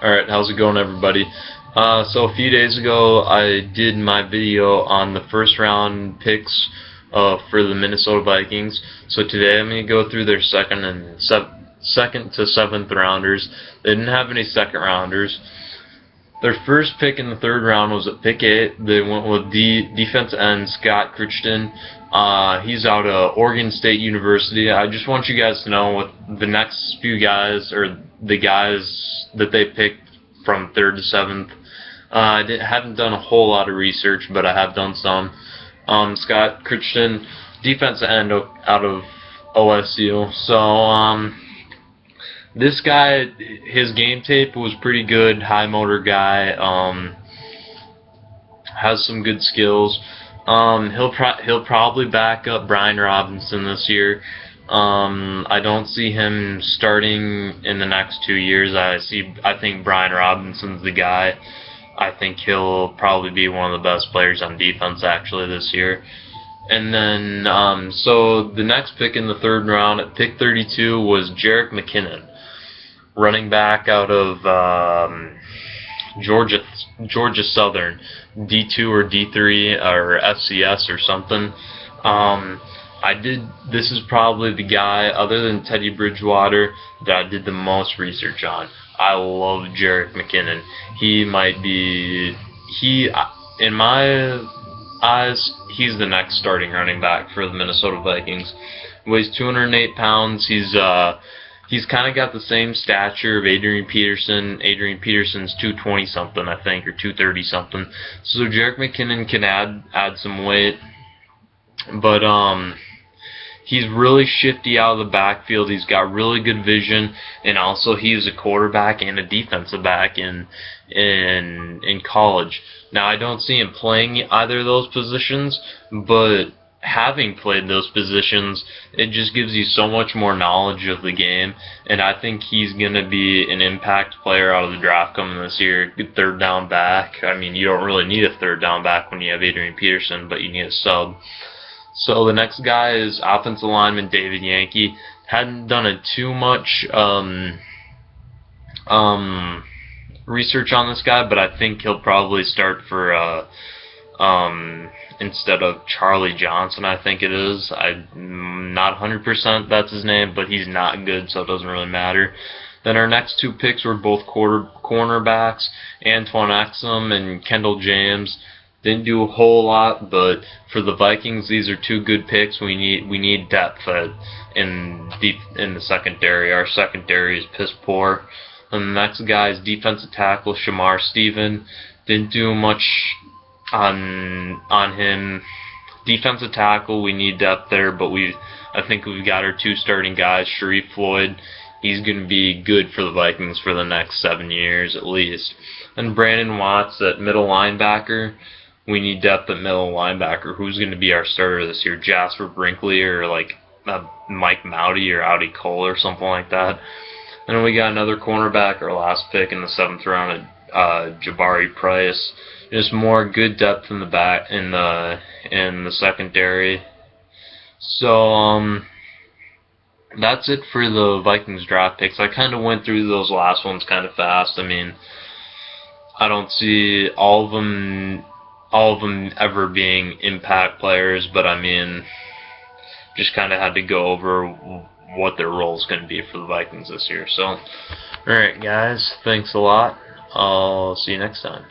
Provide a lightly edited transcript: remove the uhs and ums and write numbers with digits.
Alright, how's it going, everybody? So a few days ago I did my video on the first round picks for the Minnesota Vikings. So today I'm going to go through their second to seventh rounders. They didn't have any second rounders. Their first pick in the third round was at pick 8. They went with defensive end Scott Crichton. He's out of Oregon State University. I just want you guys to know with the next few guys, or the guys that they picked from 3rd to 7th, I haven't done a whole lot of research, but I have done some. Scott Crichton, defensive end out of OSU. So, this guy, his game tape was pretty good, high motor guy, has some good skills. He'll probably back up Brian Robinson this year. I don't see him starting in the next 2 years. I think Brian Robinson's the guy. I think he'll probably be one of the best players on defense actually this year. And then, so the next pick in the third round at pick 32 was Jerick McKinnon, running back out of Georgia Southern, D2 or D3 or FCS or something. This is probably the guy, other than Teddy Bridgewater, that I did the most research on. I love Jerick McKinnon. He might be, in my eyes, he's the next starting running back for the Minnesota Vikings. Weighs 208 pounds. He's kind of got the same stature of Adrian Peterson. Adrian Peterson's 220 something, I think, or 230 something. So Jerick McKinnon can add some weight, but he's really shifty out of the backfield. He's got really good vision, and also he's a quarterback and a defensive back in college. Now I don't see him playing either of those positions, but having played those positions, it just gives you so much more knowledge of the game, and I think he's going to be an impact player out of the draft coming this year. Good third down back. I mean, you don't really need a third down back when you have Adrian Peterson, but you need a sub. So the next guy is offensive lineman David Yankee. Hadn't done too much research on this guy, but I think he'll probably start for instead of Charlie Johnson, I think it is. I'm not 100% that's his name, but he's not good, so it doesn't really matter. Then our next two picks were both cornerbacks, Antoine Exum and Kendall James. Didn't do a whole lot, but for the Vikings, these are two good picks. We need depth in the secondary. Our secondary is piss poor. And the next guy is defensive tackle Shamar Stephen. Didn't do much on him. Defensive tackle, we need depth there, but I think we've got our two starting guys. Sharif Floyd, he's going to be good for the Vikings for the next 7 years at least. And Brandon Watts at middle linebacker. We need depth at middle linebacker. Who's going to be our starter this year? Jasper Brinkley or like Mike Mowdy or Audi Cole or something like that. And then we got another cornerback, our last pick in the 7th round at Jabari Price. Just more good depth in the back in the secondary. So that's it for the Vikings draft picks. I kind of went through those last ones kind of fast. I mean, I don't see all of them ever being impact players, but I mean, just kind of had to go over what their role is going to be for the Vikings this year. So, alright guys, thanks a lot. I'll see you next time.